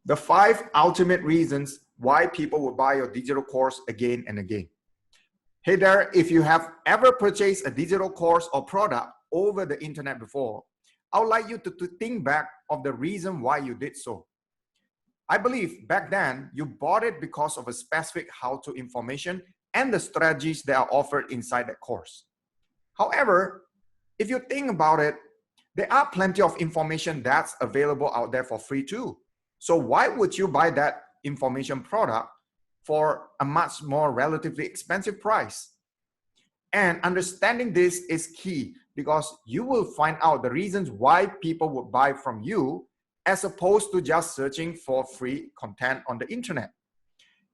The 5 ultimate reasons why people will buy your digital course again and again. Hey there, if you have ever purchased a digital course or product over the internet before, I would like you to think back of the reason why you did so. I believe back then you bought it because of a specific how-to information and the strategies that are offered inside that course. However, if you think about it, there are plenty of information that's available out there for free too. So why would you buy that information product for a much more relatively expensive price? And understanding this is key because you will find out the reasons why people would buy from you as opposed to just searching for free content on the internet.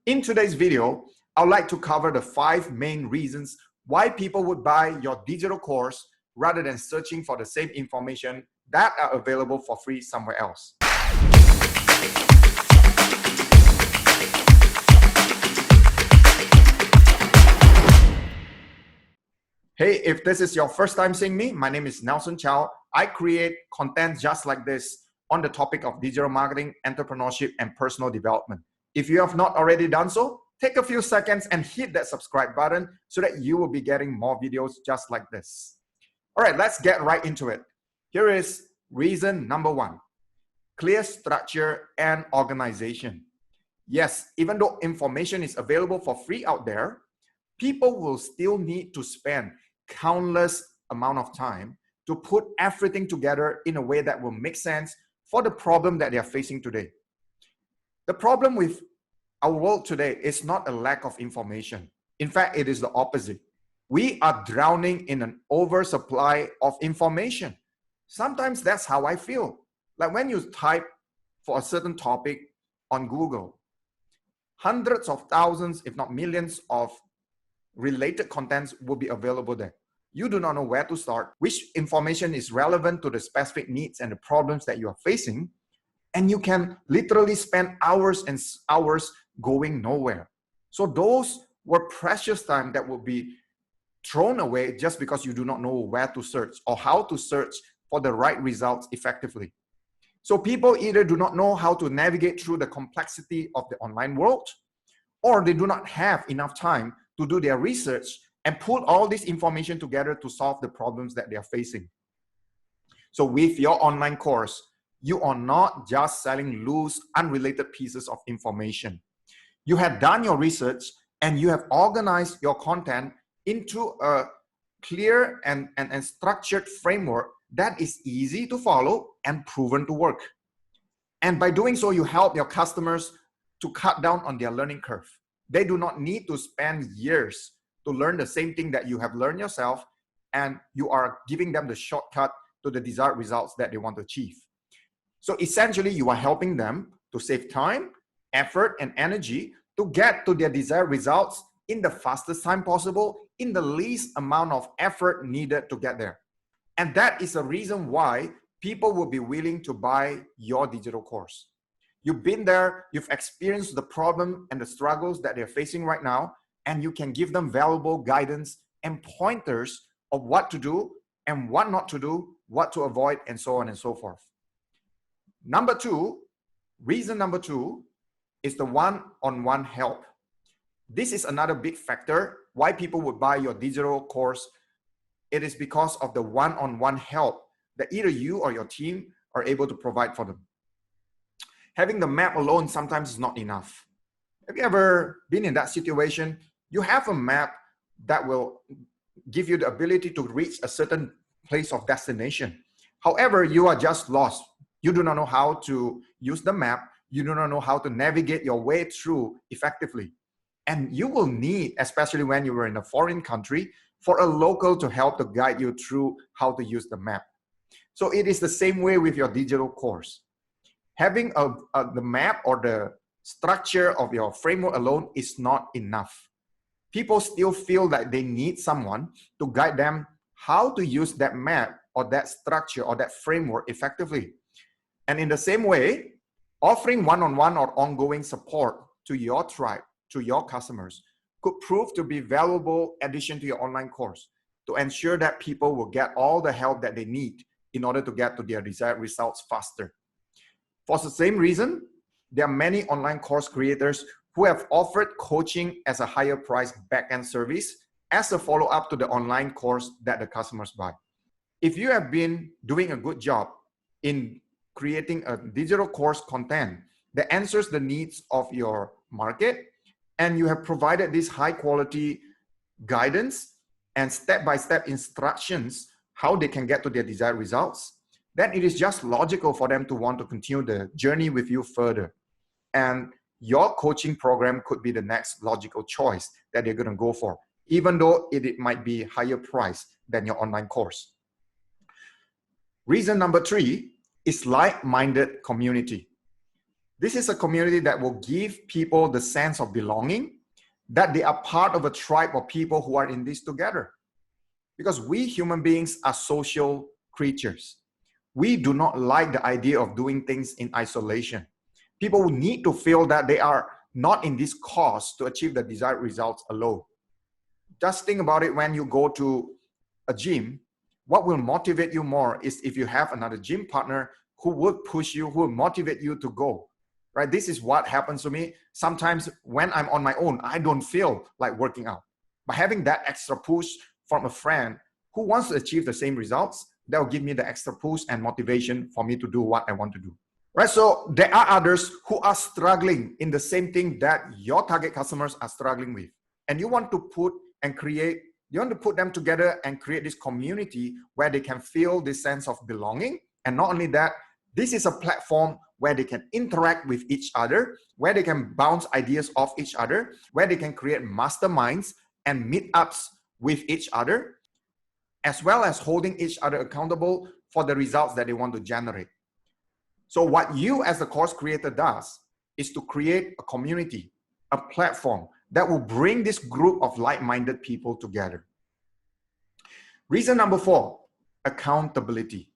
In today's video, I would like to cover the 5 main reasons why people would buy your digital course rather than searching for the same information that are available for free somewhere else. Hey, if this is your first time seeing me, my name is Chow. I create content just like this on the topic of digital marketing, entrepreneurship, and personal development. If you have not already done so, take a few seconds and hit that subscribe button so that you will be getting more videos just like this. All right, let's get right into it. Here is reason number 1. Clear structure and organization. Yes, even though information is available for free out there, people will still need to spend countless amount of time to put everything together in a way that will make sense for the problem that they are facing today. The problem with our world today is not a lack of information. In fact, it is the opposite. We are drowning in an oversupply of information. Sometimes that's how I feel. Like when you type for a certain topic on Google, hundreds of thousands, if not millions of related contents will be available there. You do not know where to start, which information is relevant to the specific needs and the problems that you are facing, and you can literally spend hours and hours going nowhere. So those were precious time that will be thrown away just because you do not know where to search or how to search for the right results effectively. So people either do not know how to navigate through the complexity of the online world, or they do not have enough time to do their research and put all this information together to solve the problems that they are facing. So with your online course, you are not just selling loose, unrelated pieces of information. You have done your research and you have organized your content into a clear and structured framework that is easy to follow and proven to work. And by doing so, you help your customers to cut down on their learning curve. They do not need to spend years to learn the same thing that you have learned yourself, and you are giving them the shortcut to the desired results that they want to achieve. So essentially, you are helping them to save time, effort, and energy to get to their desired results in the fastest time possible, in the least amount of effort needed to get there. And that is a reason why people will be willing to buy your digital course. You've been there, you've experienced the problem and the struggles that they're facing right now, and you can give them valuable guidance and pointers of what to do and what not to do, what to avoid, and so on and so forth. Reason number two is the one-on-one help. This is another big factor why people would buy your digital course. It is because of the one-on-one help that either you or your team are able to provide for them. Having the map alone sometimes is not enough. Have you ever been in that situation? You have a map that will give you the ability to reach a certain place of destination. However, you are just lost. You do not know how to use the map. You do not know how to navigate your way through effectively. And you will need, especially when you were in a foreign country, for a local to help to guide you through how to use the map. So it is the same way with your digital course. Having the map or the structure of your framework alone is not enough. People still feel that they need someone to guide them how to use that map or that structure or that framework effectively. And in the same way, offering one-on-one or ongoing support to your tribe, to your customers, could prove to be valuable addition to your online course to ensure that people will get all the help that they need in order to get to their desired results faster. For the same reason, there are many online course creators who have offered coaching as a higher price back-end service as a follow-up to the online course that the customers buy. If you have been doing a good job in creating a digital course content that answers the needs of your market, and you have provided this high quality guidance and step-by-step instructions how they can get to their desired results, then it is just logical for them to want to continue the journey with you further. And your coaching program could be the next logical choice that they're going to go for, even though it might be higher price than your online course. Reason number 3 is like-minded community. This is a community that will give people the sense of belonging, that they are part of a tribe of people who are in this together. Because we human beings are social creatures. We do not like the idea of doing things in isolation. People need to feel that they are not in this cause to achieve the desired results alone. Just think about it when you go to a gym. What will motivate you more is if you have another gym partner who would push you, who will motivate you to go. Right? This is what happens to me. Sometimes when I'm on my own, I don't feel like working out. But having that extra push from a friend who wants to achieve the same results, that will give me the extra push and motivation for me to do what I want to do. Right? So there are others who are struggling in the same thing that your target customers are struggling with. And you want to put them together and create this community where they can feel this sense of belonging. And not only that, this is a platform where they can interact with each other, where they can bounce ideas off each other, where they can create masterminds and meetups with each other, as well as holding each other accountable for the results that they want to generate. So what you as a course creator does is to create a community, a platform that will bring this group of like-minded people together. Reason number 4, accountability.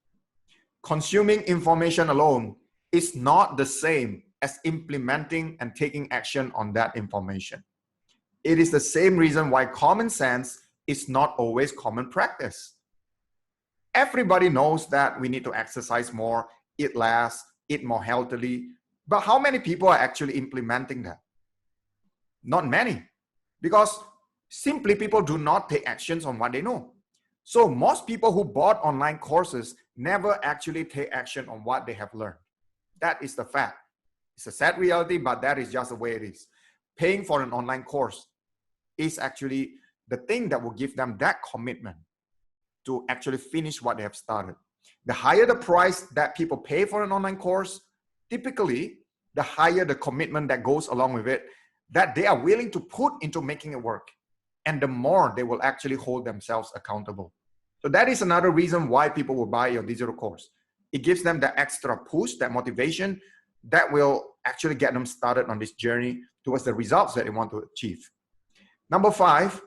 Consuming information alone is not the same as implementing and taking action on that information. It is the same reason why common sense is not always common practice. Everybody knows that we need to exercise more, eat less, eat more healthily, but how many people are actually implementing that? Not many, because simply people do not take actions on what they know. So most people who bought online courses never actually take action on what they have learned. That is the fact. It's a sad reality, but that is just the way it is. Paying for an online course is actually the thing that will give them that commitment to actually finish what they have started. The higher the price that people pay for an online course, typically the higher the commitment that goes along with it, that they are willing to put into making it work. And the more they will actually hold themselves accountable. So that is another reason why people will buy your digital course. It gives them that extra push, that motivation that will actually get them started on this journey towards the results that they want to achieve. Number 5,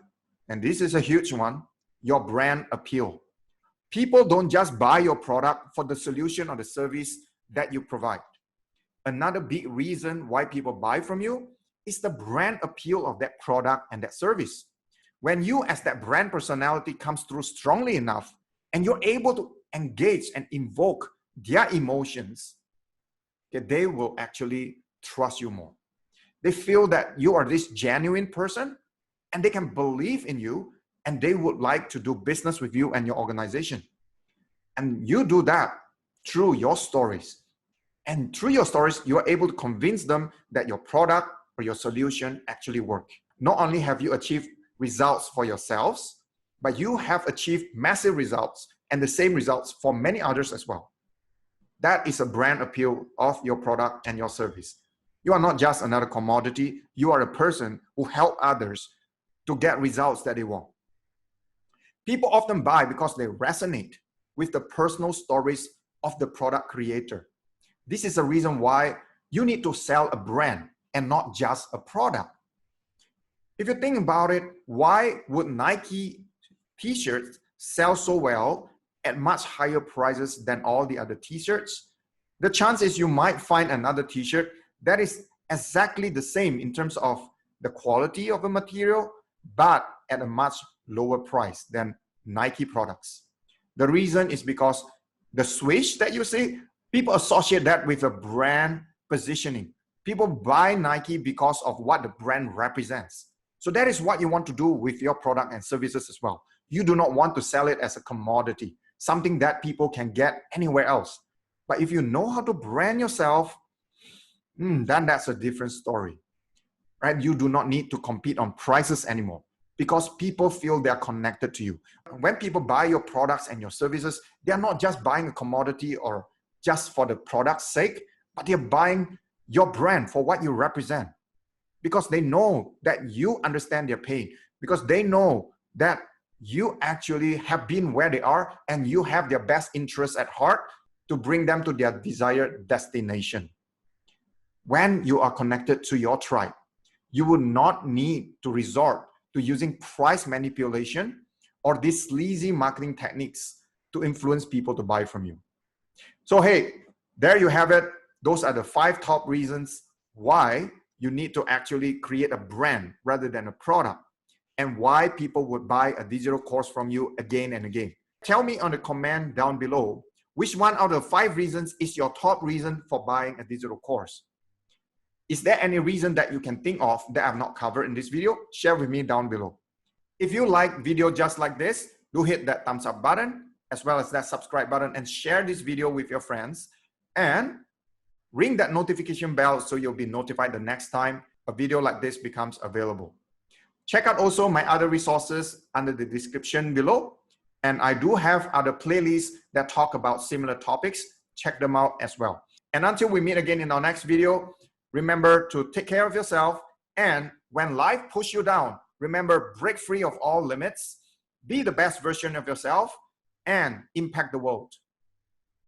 and this is a huge one, your brand appeal. People don't just buy your product for the solution or the service that you provide. Another big reason why people buy from you is the brand appeal of that product and that service. When you as that brand personality comes through strongly enough and you're able to engage and invoke their emotions, that they will actually trust you more. They feel that you are this genuine person and they can believe in you and they would like to do business with you and your organization. And you do that through your stories. And through your stories, you are able to convince them that your product or your solution actually work. Not only have you achieved results for yourselves, but you have achieved massive results and the same results for many others as well. That is a brand appeal of your product and your service. You are not just another commodity. You are a person who help others to get results that they want. People often buy because they resonate with the personal stories of the product creator. This is a reason why you need to sell a brand and not just a product. If you think about it, why would Nike t-shirts sell so well at much higher prices than all the other t-shirts? The chance is you might find another t-shirt that is exactly the same in terms of the quality of the material, but at a much lower price than Nike products. The reason is because the swoosh that you see, people associate that with a brand positioning. People buy Nike because of what the brand represents. So that is what you want to do with your product and services as well. You do not want to sell it as a commodity, something that people can get anywhere else. But if you know how to brand yourself, then that's a different story, right? You do not need to compete on prices anymore because people feel they're connected to you. When people buy your products and your services, they're not just buying a commodity or just for the product's sake, but they're buying your brand for what you represent because they know that you understand their pain, because they know that you actually have been where they are and you have their best interests at heart to bring them to their desired destination. When you are connected to your tribe, you will not need to resort to using price manipulation or these sleazy marketing techniques to influence people to buy from you. So hey, there you have it. Those are the 5 top reasons why you need to actually create a brand rather than a product, and why people would buy a digital course from you again and again. Tell me on the comment down below, which one out of 5 reasons is your top reason for buying a digital course? Is there any reason that you can think of that I've not covered in this video? Share with me down below. If you like video just like this, do hit that thumbs up button as well as that subscribe button, and share this video with your friends, and ring that notification bell so you'll be notified the next time a video like this becomes available. Check out also my other resources under the description below. And I do have other playlists that talk about similar topics. Check them out as well. And until we meet again in our next video, remember to take care of yourself. And when life pushes you down, remember, break free of all limits, be the best version of yourself, and impact the world.